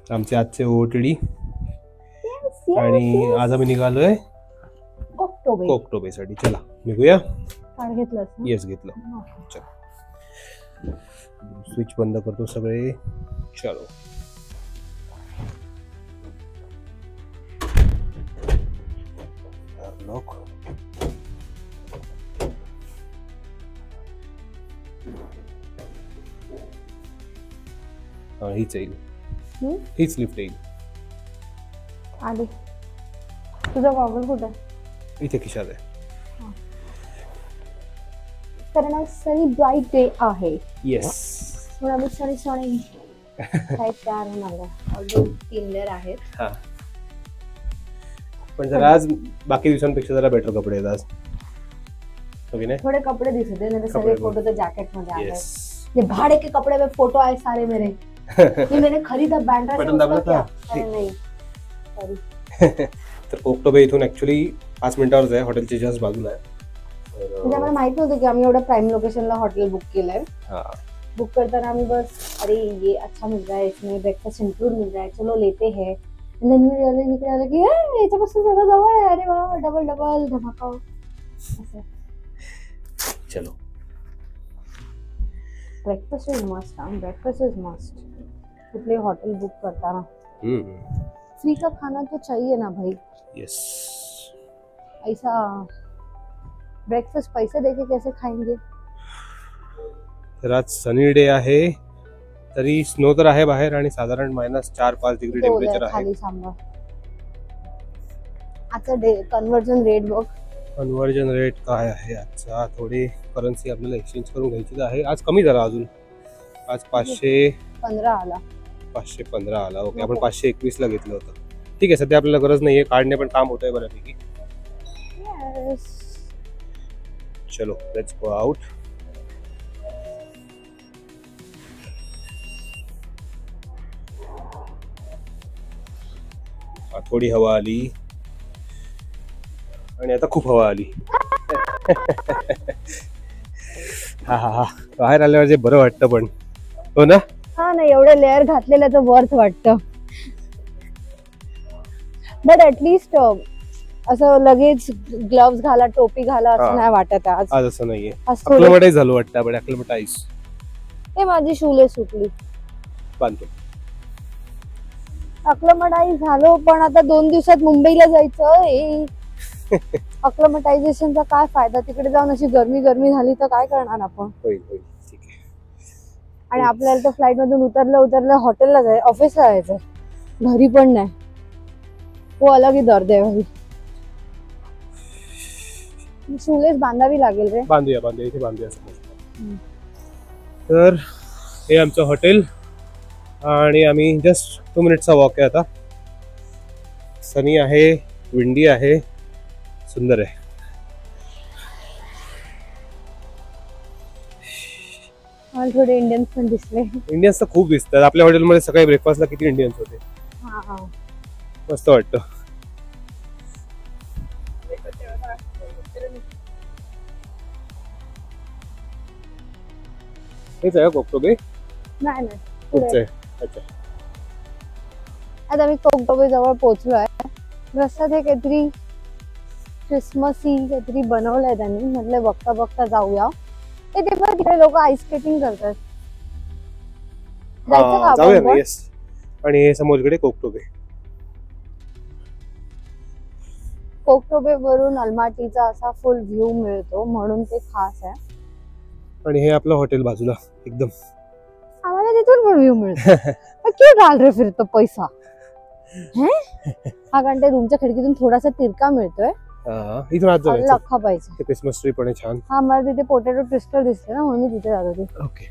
आमचे आजचे ओटीडी आणि आज आम्ही निघालोय कोकटोबेसाठी. चला निघूया. येस घेतलं. चल स्विच बंद करतो सगळे. चलो लॉक. हीच येईल, हीच लिफ्ट येईल. आली. तुझा गॉगल कुठे? इथे खिशात आहे. कारण आज सनी ब्राईट डे आहे. येस. म्हणून आम्ही सनी सनी काय तयार होणार आहे. 3 लेअर आहेत. हा पण जरा आज बाकी दिवसांपेक्षा जरा बेटर कपडे आहेत आज. ओके ना, थोड़े कपडे दिसते हैं, मेरे सारे फोटो तो जैकेट में आ गए. ये भाड़े के कपड़े में फोटो आए सारे मेरे. ये मैंने खरीदा बैंड्रा से. उसका क्या? नहीं सॉरी. तर कोकटोबे इथून ऍक्च्युअली 5 मिनिटावरच आहे. हॉटेलच्या जस्ट बाजूला आहे. म्हणजे आम्हाला माहित नव्हतं की आम्ही एवढ्या प्राइम लोकेशनला हॉटेल बुक केलंय. बुक करताना आम्ही बस अरे ये अच्छा मिल रहा है, इसमें ब्रेकफास्ट इंक्लूड मिल रहा है, चलो लेते हैं. निकले आलं की याच्यापासून सगळं जवळ आहे. अरे वा, डबल डबल धमाका. चलो breakfast is must. Breakfast is must कुठले हॉटेल बुक करताना. फ्री का खाना तो चाहिए ना भाई. यस. ऐसा ब्रेकफास्ट पैसे देके कैसे खाएंगे. तर आज सनी डे आहे, तरी स्नो तर आहे बाहेर आणि साधारण -4-5 डिग्री टेम्परेचर आहे. खाली सांगा आजचा डे कन्वर्जन रेट बघ. कन्वर्जन रेट काय आहे आजचा. थोडी करन्सी आपल्याला एक्सचेंज करून घ्यायची आहे. आज कमी झाला अजून. आज 515 आला. 515 आला. ओके, आपण 521 ला घेतलं होतं. ठीक आहे, सध्या आपल्याला गरज नाहीये काढणे, पण काम होतंय बऱ्यापैकी. चलो लेट्स गो आउट. थोडी हवा आली आणि आता खूप हवा आली. हा हा हा, बाहेर आल्यावर जे बरं वाटतं पण. हो ना. हा ना, एवढे लेअर घातलेल्याचं वर्थ वाटतं. बट ऍटलीस्ट असं लगेच ग्लव्स घाला, टोपी घाला असं नाही वाटत आज. आज असं नाहीये. अक्लमटाईज झालो वाटतं आपण. अक्लमटाईज. हे माझी शूले सुटली. बांधतो. अक्लमटाईज झालो, पण आता 2 दिवसात मुंबईला जायचं. अक्लमटायझेशनचा काय फायदा. तिकडे जाऊन अशी गरमी झाली तर काय करणार आपण. होईल होईल, ठीक आहे. आणि आपल्याला तर फ्लाईट मधून उतरलं हॉटेलला जायचं, ऑफिसला जायचं, घरी पण नाही. वो अलग ही दर्द आहे भाई. शूलेस बांधावी लागेल रे. बांधूया इथे बांधूया. तर हे आमचं हॉटेल आणि आम्ही जस्ट 2 मिनिटचा वॉक आहे आता. सनी आहे, विंडी आहे, सुंदर आहे. मला थोडे इंडियन्स पण दिसले. इंडियन्स तर खूप दिसतात. आपल्या हॉटेलमध्ये सकाळी ब्रेकफास्टला किती इंडियन्स होते. मस्त वाटतं. हेच आहे कोकटोबे. नाही पुढचं. अच्छा, आता आम्ही कोकटोबे जवळ पोहोचलोय. रस्त्यात हे काहीतरी क्रिसमसी काहीतरी बनवलंय त्यांनी. म्हटलं बघता जाऊया. ते तेव्हा तिकडे लोक आईस स्केटिंग करतात. जायचं का आपण? येस. आणि हे समोरकडे कोकटोबे. कोकटोबे वरून अलमाटीचा असा फुल व्ह्यू मिळतो, म्हणून ते खास आहे. आणि हे आपलं हॉटेल बाजूला एकदम. आम्हाला तिथून पण व्ह्यू मिळतो. क्यों डाल रे फिर तो पैसा. हा कारण ते रूमच्या खिडकीतून थोडासा तिरका मिळतोय. इथून आज जायचं. अख्खा पाहिजे. क्रिसमस ट्री पण आहे छान. हा, मला तिथे पोटॅटो ट्विस्टर दिसते ना, म्हणून मी तिथे जात होते. ओके,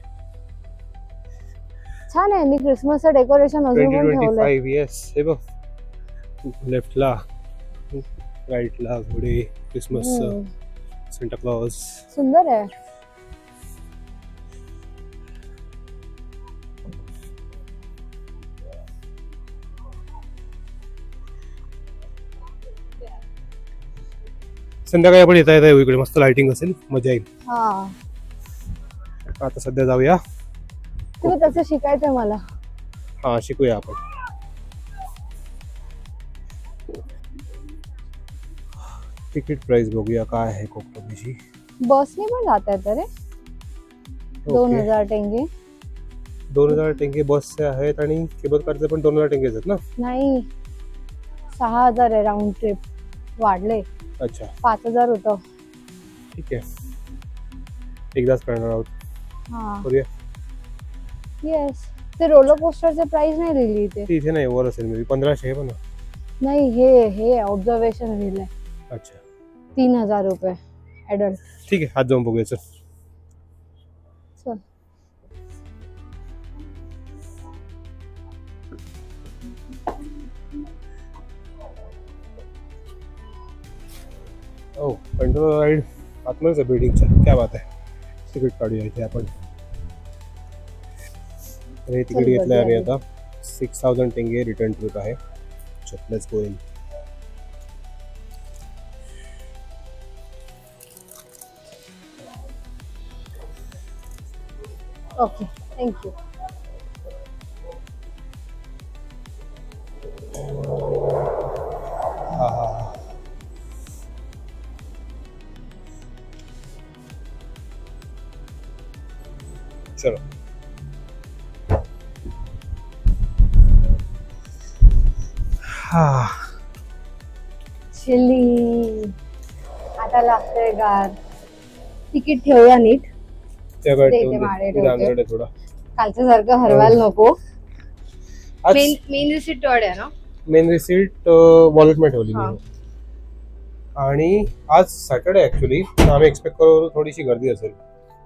छान आहे. क्रिसमसचं डेकोरेशन अजून पण ठेवलंय. येस, हे बघ लेफ्टला, राईटला घोडे, क्रिसमस, सेंटा क्लॉज. सुंदर आहे. संध्याकाळी आपण येता इकडे मस्त लाइटिंग असेल, मजा येईल. हा, आता सध्या जाऊया. तुम्ही तसं शिकायचंय मला. हा, शिकूया आपण. तिकीट प्राइस बघूया काय आहे कोकणाची. बसने पण जात आहेत रे. 2000 टेंगे. 2000 टेंगे बसचे आहेत आणि केबल कारचे पण 2000 टेंगेच आहेत ना. नाही 6000 आहे राऊंड ट्रिप. वाढले. अच्छा 5000 होतं. ठीक आहे एकदाच करणार आहोत. हा करूया. येस ते रोलर कोस्टरचे प्राइस नाही लिहिली इथे. इथे नाही वर असेल मी 1500 आहे पण. नाही हे ऑब्झर्वेशन लिहिलंय. अच्छा 3000 रुपये ऍडल्ट. ठीक आहे आज जाऊन बघूया चल. ओ कंट्रोल राइड आतमध्येच आहे बिल्डिंगच्या. क्या बात आहे. तिकीट काढूया इथे आपण. हे तिकीट घेतलंय आम्ही आता. 6000 टेंगे रिटर्न ट्रिप आहे. चल let's go in. Okay thank you. हा हा चलो. हा चिली आता लागतंय गार. तिकीट ठेवूया नीट. थोडा कालच्या सारखं हरवायला नको. मेन रिसीट आहे ना. मेन रिसीट वॉलेट मध्ये ठेवली मी. आणि आज सॅटर्डे ऍक्च्युली आम्ही एक्सपेक्ट करू थोडीशी गर्दी असेल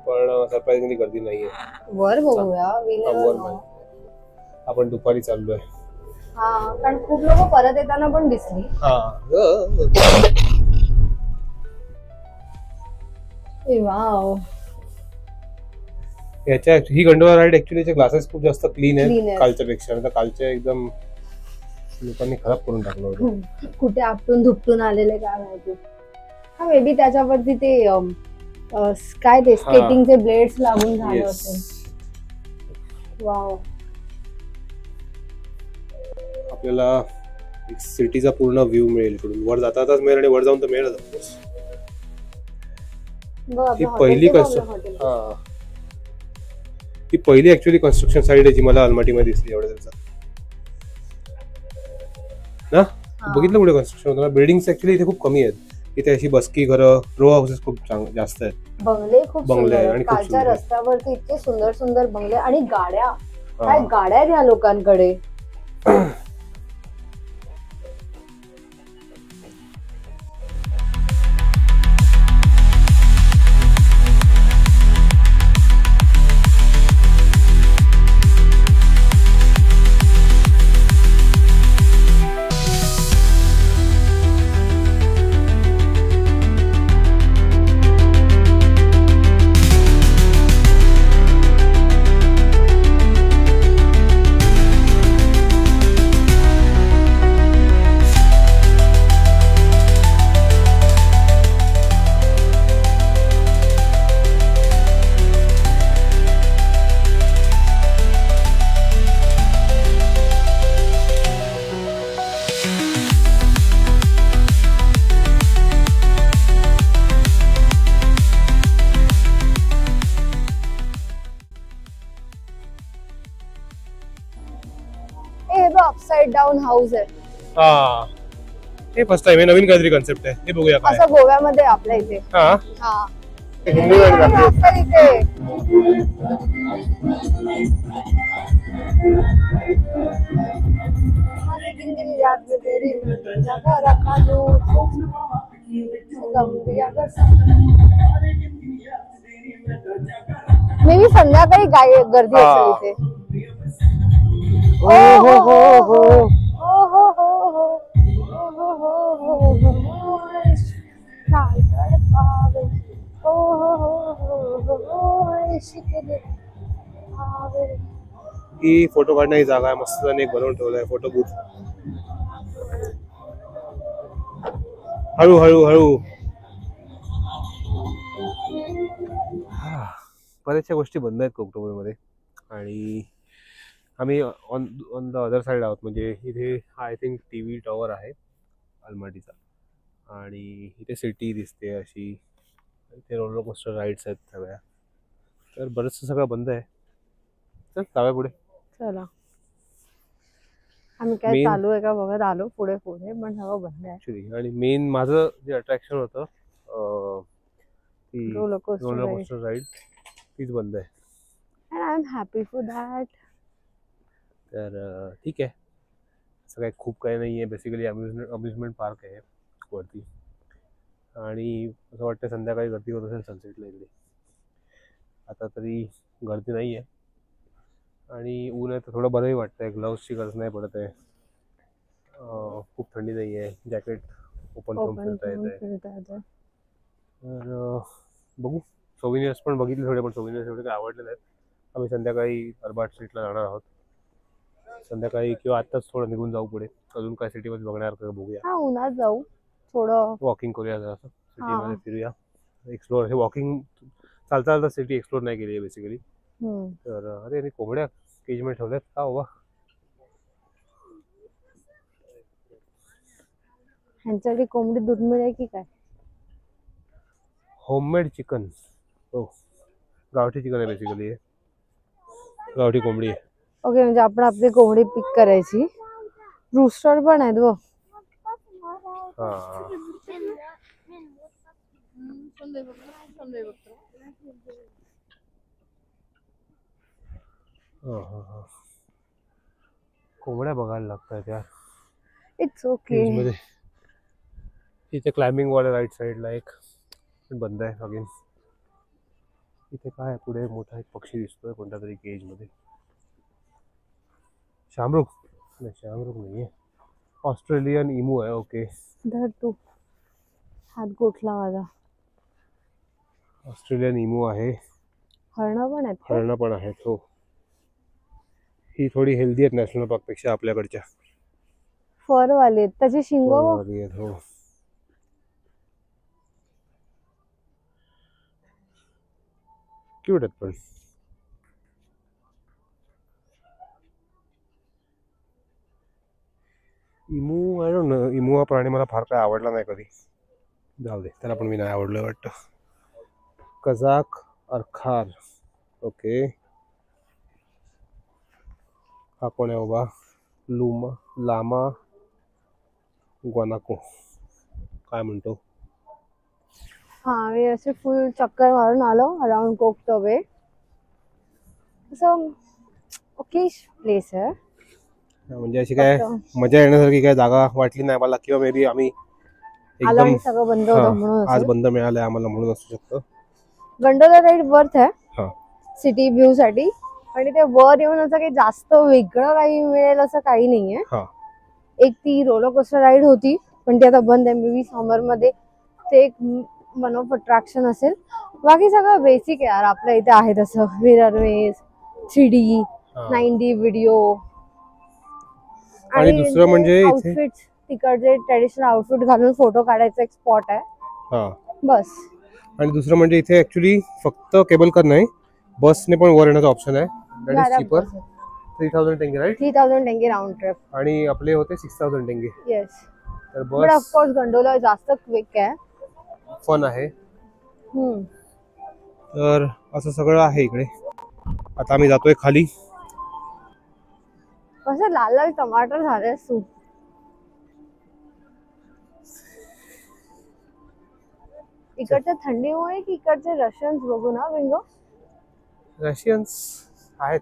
पण सरप्राइजिंगली गर्दी नाहीये. वर बघूया. आपण दुपारी चाललोय. हा कारण खूप लोक परत येताना पण दिसली. वाव याच्या ही गंडोळा राईड ऍक्च्युली ग्लासेस खूप जास्त क्लीन आहे कालच्या पेक्षा. आता कालच्या एकदम लोकांनी खराब करून टाकलं होतं. कुठे आपटून धुपटून आलेले काय माहिती. हा मे बी त्याच्यावरती ते काय ते स्केटिंगचे ब्लेड्स लागून झाले असेल. वाव आपल्याला एक सिटीचा पूर्ण व्ह्यू मिळेल इकडून. वर जाताच मिळेल आणि वर जाऊन तर मिळेल. ही पहिली ऍक्च्युली कन्स्ट्रक्शन साइट आहे जी मला अलमाटी मध्ये दिसली एवढ्या दिवसात ना. बघितलं कुठे कन्स्ट्रक्शन होतं. बिल्डिंग्स ऍक्च्युली इथे खूप कमी आहेत. इथे अशी बसकी घरं रो हाऊसेस खूप जास्त आहेत. बंगले खूप बंगले आणि कालच्या रस्त्यावरती इतके सुंदर सुंदर बंगले आणि गाड्या. काय गाड्या आहेत ह्या लोकांकडे. अपसाइड डाऊन हाऊस आहे. हा हे फर्स्ट टाइम आहे. नवीन काहीतरी कन्सेप्ट आहे. हे बघूया काय. असं गोव्यामध्ये आपल्या इथे. हा हा हिंदी मध्ये असतं इथे. मे बी संध्याकाळी गर्दी असेल इथे. ही फोटो काढण्याची जागा आहे. मस्त एक बनवून ठेवलाय फोटो बूथ. हळू हळू हळू. बऱ्याचशा गोष्टी बंद आहेत कोकणामध्ये आणि आम्ही ऑन द अदर साइड आहोत. म्हणजे इथे आय थिंक टीव्ही टॉवर आहे अलमाटीचा. आणि इथे सिटी दिसते अशी, इथे रोलर कोस्टर राईड्स आहेत सगळ्या, तर बरंचसं सगळं बंद आहे. चल जाऊया पुढे. चला आम्ही काय चालू आहे का बघत आलो पुढे पुढे, पण सगळं बंद आहे ऍक्च्युली. आणि मेन माझं जे अट्रॅक्शन होतं ती रोलर कोस्टर राईड तीच बंद आहे. and I'm happy for that. तर ठीक आहे, असं काही खूप काही नाही आहे. बेसिकली अम्युजमेंट पार्क आहे वरती, आणि असं वाटतं संध्याकाळी गर्दी होत असेल सनसेटला इकडे. आता तरी गर्दी नाही आहे आणि ऊन आहे तर थोडं बरंही वाटतंय. ग्लव्सची गरज नाही पडत आहे, खूप थंडी नाही आहे, जॅकेट ओपन करून फिरता येत आहे. तर बघू. सोविनियर्स पण बघितले थोडे, पण सोविनियर्स एवढे काही आवडले नाहीत. आम्ही संध्याकाळी अर्बाट स्ट्रीटला जाणार आहोत संध्याकाळी, किंवा आत्ताच थोडं निघून जाऊ पुढे. अजून काय सिटीमध्ये बघण्यासारखं बघूया. उन्हात जाऊ, थोडं वॉकिंग करूया, जरा सिटीमध्ये फिरूया, एक्सप्लोर. हे वॉकिंग चालता चालता सिटी एक्सप्लोर नाही केली आहे बेसिकली. तर अरे कोंबड्या केजमध्ये ठेवल्यात का बाबा? ह्यांच्यासाठी कोंबडी दुर्मिळ आहे की काय? Homemade chicken. हो, गावठी चिकन आहे बेसिकली, गावठी कोंबडी आहे. ओके, म्हणजे आपण आपली कोंबडी पिक करायची. रूस्टर पण आहेत बघ. कोंबड्या बघायला लागतात यार. It's okay. इथे क्लाइम्बिंग वॉल आहे राईट साईडला, एक बंद आहे अगेन. इथे काय पुढे मोठा एक पक्षी दिसतोय कोणत्या तरी केज मध्ये. शामरुख नाही, शामरुख नाहीये, ऑस्ट्रेलियन इमू आहे. ओके, धर तू, हात गोठला माझा. ऑस्ट्रेलियन इमू आहे. हरणं पण आहेत. हरणं पण आहेत हो. ही थोडी हेल्दी आहेत नॅशनल पार्क पेक्षा आपल्याकडच्या. फर वाले आहेत, त्याची शिंग हो. क्यूट आहेत पण. Emu, I don't know, emu हा प्राणी मला फार काय आवडला नाही कधी. जाऊ दे, त्याला पण मी नाही आवडलं वाटतं. कझाक अरखार. ओके, हा कोण आहे बाबा? लामा ग्वानाको काय म्हणतो? मी असे फुल चक्कर मारून आलो अराउंड कोकतो वे. असं ओके प्लेस आहे, म्हणजे अशी काय मजा येण्यासारखी काय जागा वाटली नाही मला, किंवा मे बी आम्ही एकदम सगळं बंद होतं म्हणून आज बंद मिळालंय आम्हाला म्हणून असू शकतं. गंडोला राईड वर्थ आहे सिटी व्ह्यू साठी, आणि ते वर येऊन असं काही जास्त वेगळं काही मिळेल असं काही नाहीये. एक ती रोलर कोस्टर राईड होती पण ती आता बंद आहे. मे बी समर मध्ये ते एक वन ऑफ अट्रॅक्शन असेल. बाकी सगळं बेसिक आहे यार आपल्या इथे आहे तसं. मिरर मेज, 3D 9D व्हिडिओ, आणि दुसरं म्हणजे आउटफिट, तिकडचे ट्रेडिशनल आउटफिट घालून फोटो काढायचा एक स्पॉट आहे बस. आणि दुसरं म्हणजे इथे ऍक्च्युली फक्त केबल कार नाही, बसने पण वर येण्याचा ऑप्शन आहे. That is cheaper. 3000 टेंगे राईट? 3000 टेंगे राउंड ट्रिप. आणि आपले होते 6000 टेंगे. येस. तर बट ऑफ कोर्स गंडोला जास्त क्विक आहे, फन आहे. तर असं सगळं आहे इकडे. आता आम्ही जातोय खाली. कसं लाल लाल टमाटर झाले सूप. इकडच्या थंडीमुळे की इकडचे रशियन्स बघू ना बिंगो. रशियन्स आहेत.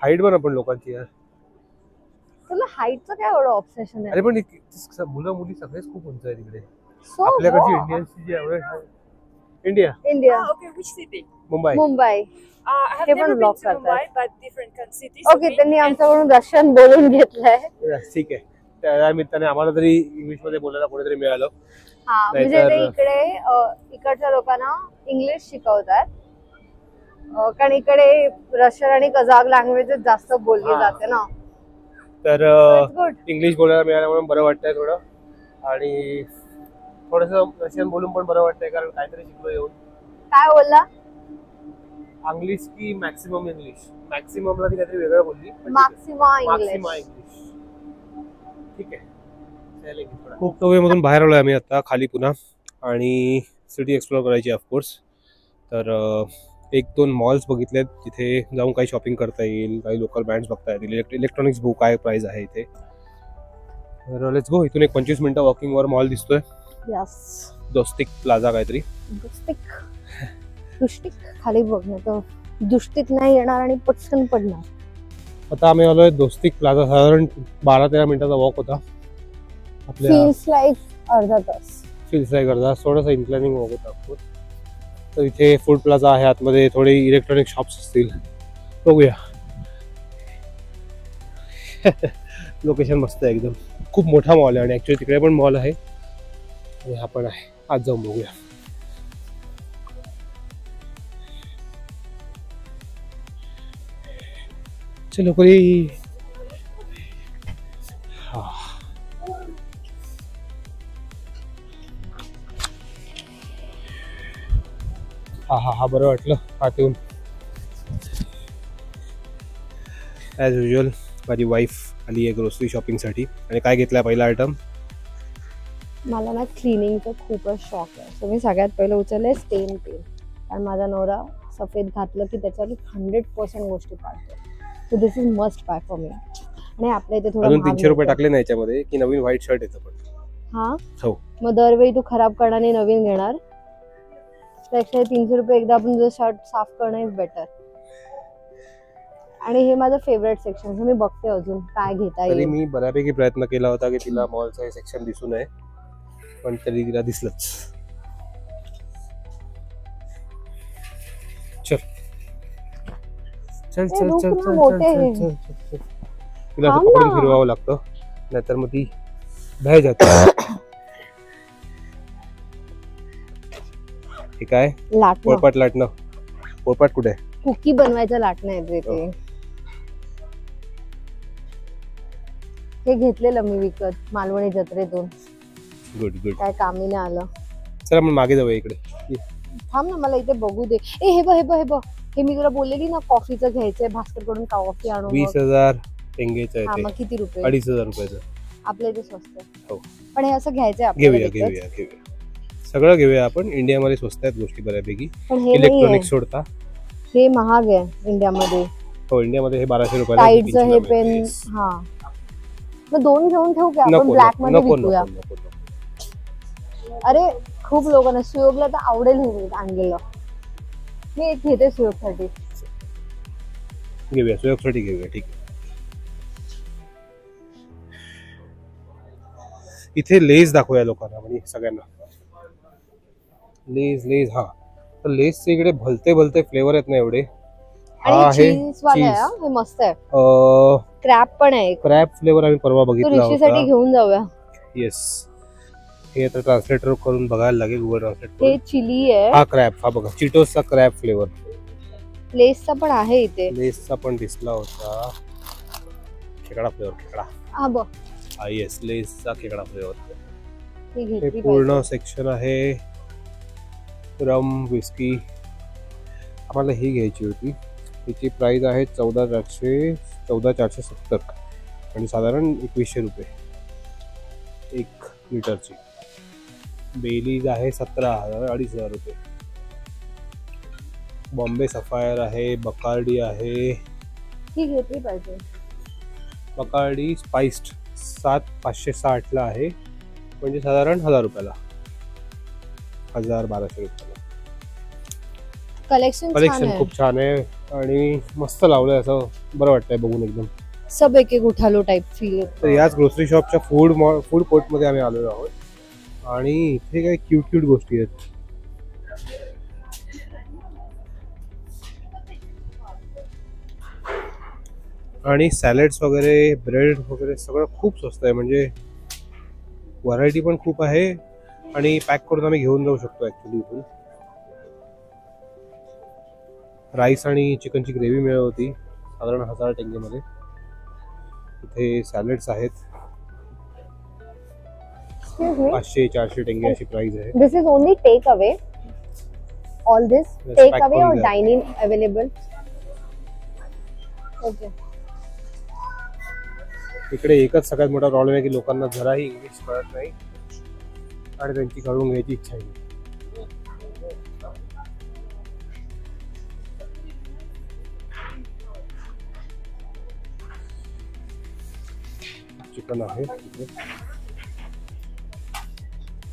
हाईट पण आपण लोकांची यार. तुला हाईटचं काय एवढं ऑब्सेशन आहे? अरे पण मुलं मुली सगळेच खूप उंच आहेत इकडे. आपल्याकडची इंडियन्सची जी आहे. India. Okay, which city? Mumbai. हे पण ब्लॉग करतात. ओके, त्यांनी आमच्याकडून रशियन बोलून घेतलंय. ठीक आहे, त्या निमित्ताने आम्हाला तरी इंग्लिश मध्ये बोलायला कोणीतरी मिळालं. म्हणजे ते इकडच्या लोकांना इंग्लिश शिकवतात, कारण इकडे रशियन आणि कझाक लँग्वेज जास्त बोलली जाते ना. तर इंग्लिश बोलायला मिळाल्यामुळे बरं वाटतंय थोडं, आणि थोडंसं रशियन बोलून पण बरं वाटतंय कारण काहीतरी शिकलो येऊन. काय बोलला? इंग्लिश की मॅक्सिमम इंग्लिश? मॅक्सिममला ती काहीतरी वेगळं बोलली. Maxima English. ठीक आहे, कोकटोवे मधून बाहेर आलोय आम्ही आता खाली पुन्हा आणि सिटी एक्सप्लोर करायची ऑफकोर्स. तर 1-2 मॉल्स बघितलेत तिथे जाऊन काही शॉपिंग करता येईल, काही लोकल ब्रँड्स बघता येतील, इलेक्ट्रॉनिक्स बुक काय प्राइस आहे इथे. तर लेट्स गो. इथून एक 25 मिनिटं वॉकिंगवर मॉल दिसतोय, यस दोस्तिक प्लाझा काहीतरी. दुष्टिक खाली बघणं तर दुष्टित नाही येणार आणि पटकन पडणार. आता आम्ही आलोय दोस्तिक प्लाझा. साधारण 12-13 मिनिटाचा वॉक होता आपल्या. फील्स लाईक अर्धा तास. फील्स लाईक अर्धा तास, थोडासा इन्क्लाइनिंग वॉक होता ऑफकोर्स. तर इथे फूड प्लाझा आहे, आतमध्ये थोडे इलेक्ट्रॉनिक शॉप्स असतील, बघूया. लोकेशन मस्त आहे एकदम, खूप मोठा मॉल आहे आणि ऍक्च्युली तिकडे पण मॉल आहे आणि हा पण आहे. आज जाऊन बघूया. चलो कोई. हा बरं वाटलं आत येऊन. ॲज युजल माझी वाईफ आली आहे ग्रोसरी शॉपिंगसाठी. आणि काय घेतलाय पहिला आयटम? मला ना क्लिनिंगचा खूपच शॉक आहे, सो मी सगळ्यात पहिलं उचललंय स्टेन पेन. कारण माझा नवरा सफेद घातलं की त्याच्यावर 100% गोष्टी पाळतो. So this is must buy for me. आणि आपल्या इथे थोडं अजून 300 रुपये टाकले नाही याच्यामध्ये की नवीन व्हाईट शर्ट येतं पण. हा हो. मग दरवेळी तू खराब करणार आणि नवीन घेणार, त्यापेक्षा 300 रुपये एकदा आपण तुझं शर्ट साफ करणं इज बेटर. आणि हे माझं फेवरेट सेक्शन, मी बघते अजून काय घेता तरी येईल. मी बऱ्यापैकी प्रयत्न केला होता की तिला मॉलचं हे सेक्शन दिसू नये, पण तरी तिला दिसलंच. चल चल चल चल चल चल चल चल. तिला असं पकडून फिरवावं लागतं, नाहीतर मग ती बाहेर जाते. हे काय? लाटणं, पोळपाट लाटणं. पोळपाट कुठे आहे? कुकी बनवायचं लाटणं आहे ते. हे घेतलेलं मी विकत मालवणी जत्रेतून. Good good. काय कामी नाही आलं. चला मग मागे जाऊया इकडे. थांब ना, मला इथे बघू दे. ए हे बघ हे बघ हे बघ, हे मी तुला बोललेली ना कॉफीचं घ्यायचंय, भास्कर कडून कॉफी आणून. 20,000 टेंगेचं आहे मग ते. किती रुपये? 2,500 रुपयाचं. आपल्या इथे स्वस्त आहे. हो. पण हे असं घ्यायचंय आपल्याला. घेऊया घेऊया घेऊया, सगळं घेऊया आपण. इंडियामध्ये स्वस्त आहेत गोष्टी बऱ्यापैकी. पण हे इलेक्ट्रॉनिक्स सोडता हे महाग आहे इंडियामध्ये. हो, इंडियामध्ये हे 1200 रुपयाला. टाईडचं हे पेन. हा मग 2 घेऊन ठेवू का आपण? ब्लॅक मध्ये विकूया. अरे खूप लोकांना सुयोगला तर आवडेल हे आणलेलं. मी एक घेते सुयोगसाठी. घेऊया सुयोगसाठी घेऊया, ठीक आहे. इथे लेस दाखवूया लोकांना, म्हणजे सगळ्यांना. लेस लेस. हा तर लेसचे इकडे भलते भलते फ्लेवर आहेत ना एवढे. आणि चीज वाला आहे, हे मस्त आहे. क्रॅब पण आहे. क्रॅब फ्लेवर आम्ही परवा बघितला होता. ऋषीसाठी घेऊन जाऊया. येस. हे आता ट्रान्सलेटर करून बघायला लागेल, गुगल ट्रान्सलेट करून. हे चिली आहे. हा क्रॅब, हा बघा चिटोसचा क्रॅब फ्लेवर. लेसचा पण आहे इथे. लेसचा पण दिसला होता. खेकडा फ्लेवर, खेकडा. हा बघ. हा येस, लेसचा खेकडा फ्लेवर. हे पूर्ण सेक्शन आहे. रम, विस्की. आम्हाला ही घ्यायची होती. तिची प्राइस आहे 14,470 आणि साधारण 2100 रुपये 1 लिटरची. बेलीज आहे 17,000, 2,500 रुपये. बॉम्बे सफायर आहे, बकार्डी आहे. ही घेतली पाहिजे. बकार्डी स्पाइस्ड 7,560 ला आहे, म्हणजे साधारण 1,000 रुपयाला, 1,000-1,200 रुपयाला. कलेक्शन खूप छान आहे आणि मस्त लावलंय, असं बरं वाटतंय बघून एकदम. सब एक एक उठालो टाइप फील. तर याच ग्रोसरी शॉपच्या फूड कोर्ट मध्ये आम्ही आलेलो आहोत आणि इथे काही क्यूट गोष्टी आहेत. आणि सॅलड्स वगैरे, ब्रेड वगैरे सगळं खूप स्वस्त आहे. म्हणजे व्हरायटी पण खूप आहे आणि पॅक करून आम्ही घेऊन जाऊ शकतो ऍक्च्युली इथून. राईस आणि चिकनची ग्रेव्ही मिळत होती साधारण 1000 टेंगेमध्ये. इथे सॅलड्स आहेत 500-400 टेंगे अशी प्राइस आहे. This is only takeaway. All this takeaway और डाइनिंग अवेलेबल. ओके. इकडे एकच सगळ्यात मोठा प्रॉब्लेम आहे की लोकांना जराही इंग्लिश कळत नाही आणि त्यांची कळून घ्यायची इच्छा नाही. चिकन आहे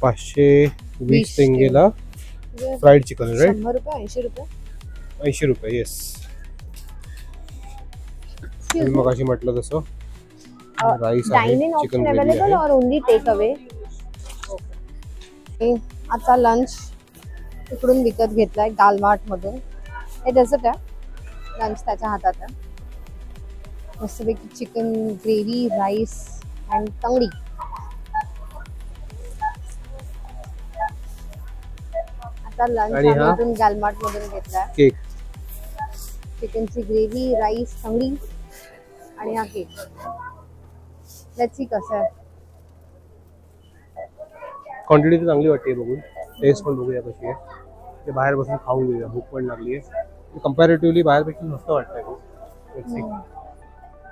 520 टेंगेला फ्राईड चिकन, राईट? 100 रुपये 80 रुपये 80 रुपये, येस. मी मग अशी म्हटलं तसं राईस आहे, dining chicken option gravy available आहे. और ओनली टेक अवे. आता लंच इकडून विकत घेतलाय गालमार्ट मधून. हे डेझर्ट आहे, लंच त्याच्या हातात आहे. मस्तपैकी चिकन ग्रेव्ही, राईस आणि तंगडी. आता लंच आणि हा? मधून गालमार्ट मधून घेतलाय. केक, चिकनची ग्रेव्ही, राईस, तंगडी आणि हा केक. लेट्स सी कसं आहे. क्वांटिटी तर चांगली वाटते बघून, टेस्ट पण बघूया कशी आहे. ते बाहेर बसून खाऊन घेऊया, भूक पण लागली आहे. कम्पॅरेटिव्हली बाहेरपेक्षा मस्त वाटतंय खूप. Let's see.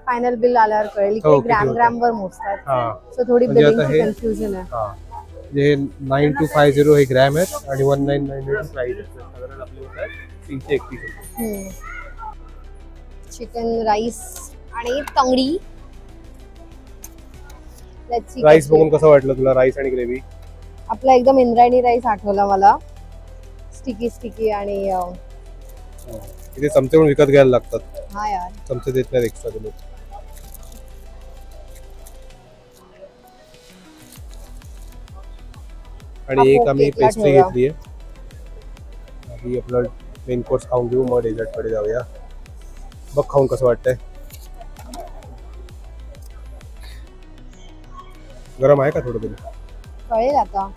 फायनल बिल आल्यावर कळेल हो, की किती ग्रॅम होतं. ग्रॅम वर मोजतात. हा, सो थोडी म्हणजे आता बिलिंगची हे- कन्फ्युजन आहे. हा. म्हणजे 9250 हे ग्रॅम आहेत आणि 1998 प्राइस आहे. साधारण आपले होतात 331 रुपये. चिकन, राईस आणि तंगडी. Let's see राईस कशी बघून आहे. कसं वाटलं तुला, राईस आणि ग्रेव्ही? आपला एकदम इंद्रायणी राईस आठवला मला. स्टिकी स्टिकी आणि इथे चमचे पण विकत घ्यायला लागतात, हा यार. चमचे देत नाहीत एक्स्ट्रा दिले. आणि एक आम्ही केकला पेस्ट्री ठेवा. घेतली आहे. आधी आपलं मेन कोर्स खाऊन घेऊ, मग डेझर्ट कडे जाऊया. बघ खाऊन कसं वाटतंय. गरम आहे का थोडं तरी? कळेल आता.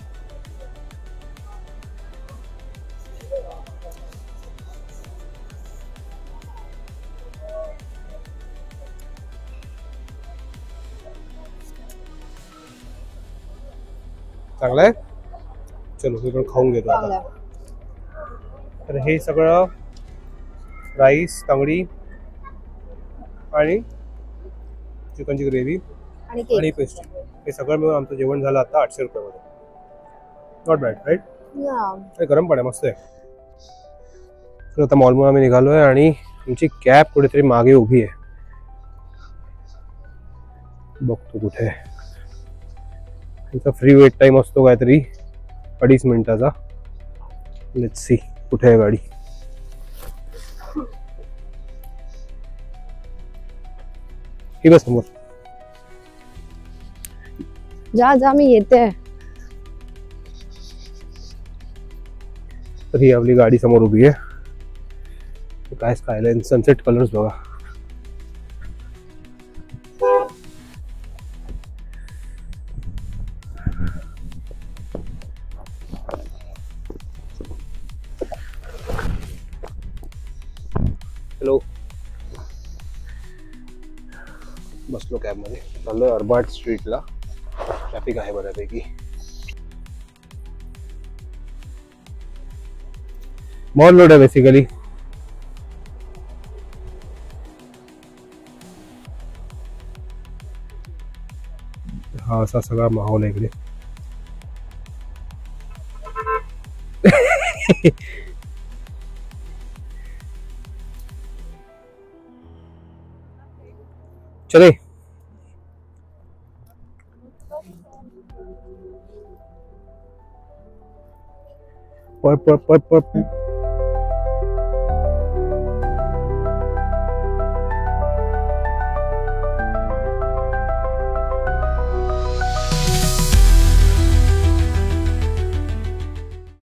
चांगलं आहे. चलो मी पण खाऊन घेतो आता. चांगलं. तर हे सगळं राईस, तंगडी आणि चिकनची ग्रेव्ही आणि आणि केक. पेस्ट्री, हे सगळं मिळून आमचं जेवण झालं आता 800 रुपयामध्ये. Not bad, right? या. गरम पण आहे, मस्त आहे. तर आता मॉलमध्ये आम्ही निघालोय आणि तुमची कॅब कुठेतरी मागे उभी आहे. बघतो कुठे आहे. तिचा फ्री वेट टाइम असतो काहीतरी 2.5 मिनिटाचा. लेट्स सी कुठे आहे गाडी. ही बस समोर. जा जा मी येते. तर ही आपली गाडी समोर उभी आहे. काय स्कायलाईन, सनसेट कलर्स बघा. हॅलो, बसलो कॅब मध्ये, चाललोय अर्बाट स्ट्रीटला. ट्रॅफिक आहे बऱ्यापैकी. मॉल रोड आहे बेसिकली. हा असा सगळा माहोल आहे इकडे. चले. पळ पळ पळ पळ.